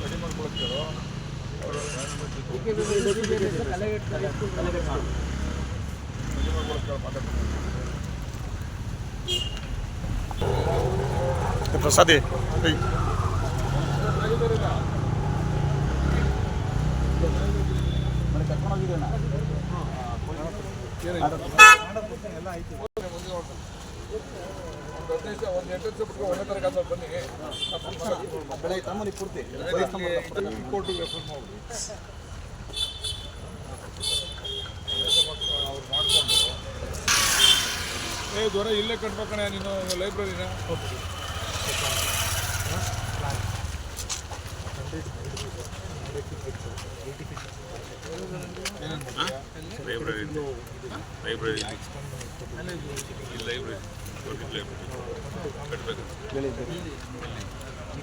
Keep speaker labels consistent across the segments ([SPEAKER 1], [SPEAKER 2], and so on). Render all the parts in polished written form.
[SPEAKER 1] Ready ಮಾಡ್ಕೊಳ್ತೀರೋ
[SPEAKER 2] Prasadi
[SPEAKER 1] ಬನ್ನಿ ಪೂರ್ತಿ ಕೋರ್ಟಿಗೆ ರೆಫರ್ ಮಾಡ್ಬಿಡಿ. ಅವ್ರು ಮಾಡಿಕೊಂಡು ಜ್ವರ ಇಲ್ಲೇ ಕಟ್ಬೇಕಣೆ ನೀನು ಲೈಬ್ರರಿನ.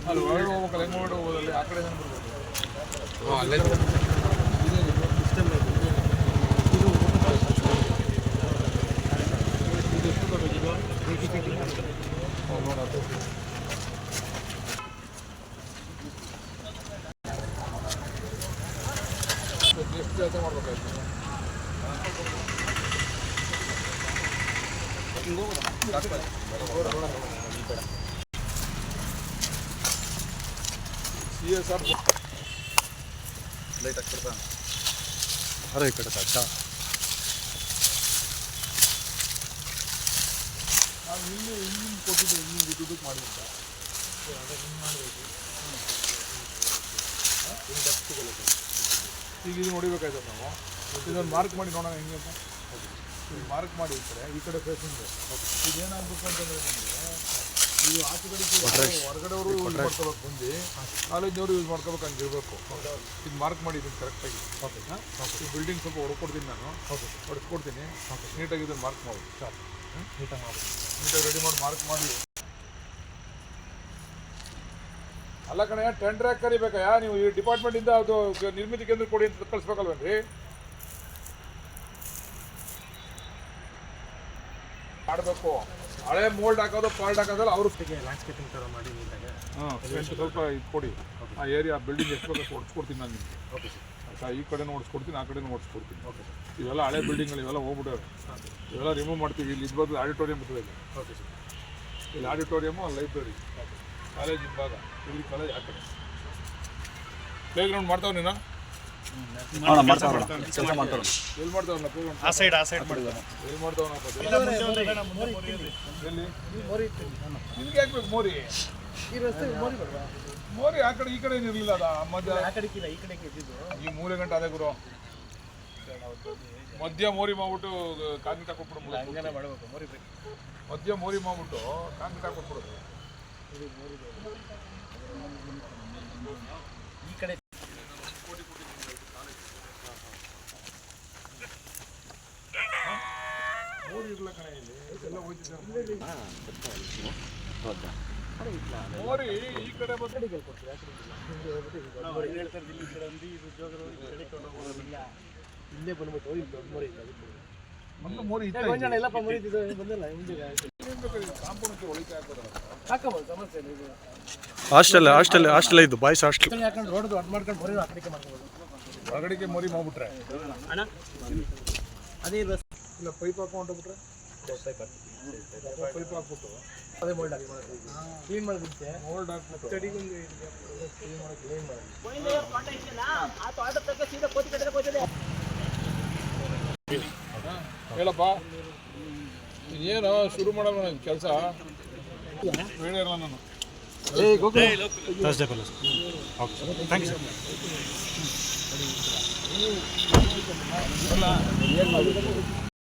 [SPEAKER 1] ಅಲ್ಲಿ ಹೊರಗಡೆ ಹೋಗ್ಬೇಕಲ್ಲ, ಹೆಂಗೆ ಹೊರಗಡೆ ಹೋಗೋದಲ್ಲಿ ಆ ಕಡೆ ಬರ್ಬೋದು. ಅಲ್ಲೇ ಎಷ್ಟು ಕೆಲಸ ಮಾಡ್ಬೇಕಾಯ್ತು. CSR ಲೈಟ್ ಹಾಕ್ಬಿಡ್ತಾ
[SPEAKER 2] ಅರೆ ಈ ಕಡೆ ಸಾಕ
[SPEAKER 1] ನಾವು ಹಿಂದಿನ ಕೊಟ್ಟಿದ್ದು ಹಿಂದಿನ ದುಡ್ಡಕ್ಕೆ ಮಾಡಿದ್ದ ಈಗ ಇದು ನೋಡಿಬೇಕಾಯ್ತು ನಾವು. ಇದೊಂದು ಮಾರ್ಕ್ ಮಾಡಿ ನೋಡೋಣ ಹೆಂಗೆ ಅಂತ. ಇದು ಮಾರ್ಕ್ ಮಾಡಿ ಇರ್ತಾರೆ ಈ ಕಡೆ ಫೇಸಿಂಗ್. ಇದೇನಾಗಬೇಕು ಅಂತಂದರೆ ಇದು ಆಚೆ ಕಡೆ ಹೊರಗಡೆಯವರು ಯೂಸ್ ಮಾಡ್ಕೋಬೇಕು, ಬಂದು ಕಾಲೇಜ್ನವರು ಯೂಸ್ ಮಾಡ್ಕೋಬೇಕು, ಹಂಗೆ ಇರಬೇಕು. ಇದು ಮಾರ್ಕ್ ಮಾಡಿದ್ದೀನಿ ಕರೆಕ್ಟಾಗಿ. ಈ ಬಿಲ್ಡಿಂಗ್ ಸ್ವಲ್ಪ ಹೊಡ್ಕೊಡ್ತೀನಿ ನಾನು, ಹೊಡೆಸ್ಕೊಡ್ತೀನಿ. ನೀಟಾಗಿ ಇದನ್ನು ಮಾರ್ಕ್ ಮಾಡಿ ನೀಟಾಗಿ ರೆಡಿ ಮಾಡಿ ಮಾರ್ಕ್ ಮಾಡಿ. ಅಲ್ಲ ಕಣೆ, ಟೆಂಡರ್ ಯಾಕೆ ಕರಿಬೇಕಾ? ನೀವು ಈ ಡಿಪಾರ್ಟ್ಮೆಂಟಿಂದ ಅದು ನಿರ್ಮಿತಿ ಕೇಂದ್ರ ಕೊಡಿ ಅಂತ ಕಳಿಸ್ಬೇಕಲ್ವೇನ್ರಿ? ಮಾಡಬೇಕು. ಹಳೆ ಮೋಲ್ಡ್ ಹಾಕೋದು ಪಾಲ್ಟ್ ಹಾಕೋದಲ್ಲ ಅವರು
[SPEAKER 3] ಲ್ಯಾಂಡ್ಸ್ಕೇಪಿಂಗ್ ಥರ ಮಾಡಿ ನೀಟಾಗಿ.
[SPEAKER 1] ಸ್ವಲ್ಪ ಇದು ಕೊಡಿ. ಆ ಏರಿಯಾ ಬಿಲ್ಡಿಂಗ್ ಎಷ್ಟು ಬೇಕು ಹೊಡ್ಸ್ಕೊಡ್ತೀನಿ ನಾನು ನಿಮಗೆ. Okay sir. ಈ ಕಡೆನೂ ಓಡಿಸ್ಕೊಡ್ತೀನಿ, ಆ ಕಡೆನೂ ಓಡಿಸ್ಕೊಡ್ತೀನಿ. Okay sir. ಇವೆಲ್ಲ ಹಳೆ ಬಿಲ್ಡಿಂಗ್ಗಳು ಇವೆಲ್ಲ ಹೋಗ್ಬಿಟ್ಟವೆ, ಇವೆಲ್ಲ ರಿಮೂವ್ ಮಾಡ್ತೀವಿ. ಇಲ್ಲಿ ಇದ್ಬಾರ್ದು ಆಡಿಟೋರಿಯಂ ಬರ್ತದೆ. Okay sir. ಇಲ್ಲಿ ಆಡಿಟೋರಿಯಮು, ಲೈಬ್ರರಿ, ಕಾಲೇಜ್ ಇದ್ದಾಗ ಇಲ್ಲಿ ಕಾಲೇಜ್ ಆ ಕಡೆ ಪ್ಲೇ ಗ್ರೌಂಡ್ ಮಾಡ್ತಾವ ನೀನು
[SPEAKER 2] ಮಾಡ್ತಾವ್ರಲ್ಲ
[SPEAKER 1] ಎಲ್ಲಿ ಮಾಡ್ತಾವಲ್ಲ
[SPEAKER 3] ಆ ಸೈಡ್ ಮಾಡಿದ್ದಾನೆ.
[SPEAKER 1] ಎಲ್ಲಿ ಮಾಡ್ತಾವನಪ್ಪ? ಎಲ್ಲಿ ನಿಮ್ಗೆ ಯಾಕೆ ಬೇಕು ಮೋರಿ? ಮೋರಿ ಆ ಕಡೆ ಈ ಕಡೆ ಏನಿರಲಿಲ್ಲ. ಅದ ಈ ಮೂಲೆ ಗಂಟೆ ಅದೇ ಗುರು ಮಧ್ಯ ಮೋರಿ ಮಾಡ್ಬಿಟ್ಟು ಕಾಂಕ್ರೀಟ್ ಹಾಕೊಟ್ಬಿಡು. ಮಧ್ಯ ಮೋರಿ ಮಾಡ್ಬಿಟ್ಟು ಕಾಂಕ್ರೀಟ್ ಹಾಕೊಟ್ಬಿಡೋದು.
[SPEAKER 3] ಈ ಕಡೆ
[SPEAKER 1] ಮೋರಿ ಇರ್ಲ ಕಣೆ, ಇಲ್ಲಿ ಎಲ್ಲ ಹೋಯ್ತಿದ್ದೆ ಮೋರಿ ಈ ಕಡೆ
[SPEAKER 3] ಇಲ್ಲೇ ಬಂದ್ಬಿಟ್ಟು
[SPEAKER 1] ಒಂದು ಮೋರಿ ಕಾಂಪೌಂಡ್ಗೆ ಒಳಿಕೆ ಹಾಕೋದಲ್ಲ.
[SPEAKER 3] ಸಮಸ್ಯೆ ಇಲ್ಲ.
[SPEAKER 2] ಹಾಸ್ಟೆಲ್ ಇದು ಬಾಯ್ಸ್ ಹಾಸ್ಟೆಲ್.
[SPEAKER 3] ಯಾಕಂದ್ರೆ ರೋಡ್ ಅಡ್ ಮಾಡ್ಕೊಂಡು ಬರೀ ಆ ಕಡೆಗೆ ಮಾಡ್ಕೋಬೋದು.
[SPEAKER 1] ಹೊರಗಡೆಗೆ ಮೋರಿ ಮಾಡ್ಬಿಟ್ರೆ
[SPEAKER 3] ಅಣ್ಣ ಅದೇ
[SPEAKER 1] ಇಲ್ಲ ಪೈಪ್ ಹಾಕೊಂಡು ಹೊಂಟೋಗ್ಬಿಟ್ರೆ ಪೈಪ್ ಹಾಕ್ಬಿಟ್ಟು
[SPEAKER 3] ಅದೇ ಮೋಲ್ಡ್ ಹಾಕಿ ಕ್ಲೀನ್ ಮಾಡಿಬಿಡುತ್ತೆ.
[SPEAKER 1] ಮೋಲ್ಡ್ ಹಾಕ್ಬಿಟ್ಟು ಹೇಳಪ್ಪ, ಏನು ಶುರು ಮಾಡೋಣ ಕೆಲಸ. ಹೇಳಿ ಇರಲ್ಲ ನಾನು.
[SPEAKER 2] ಥರ್ಸ್ಡೇ ಪರ್ಲೆ ಓಕೆ ಥ್ಯಾಂಕ್ ಯು ಸರ್.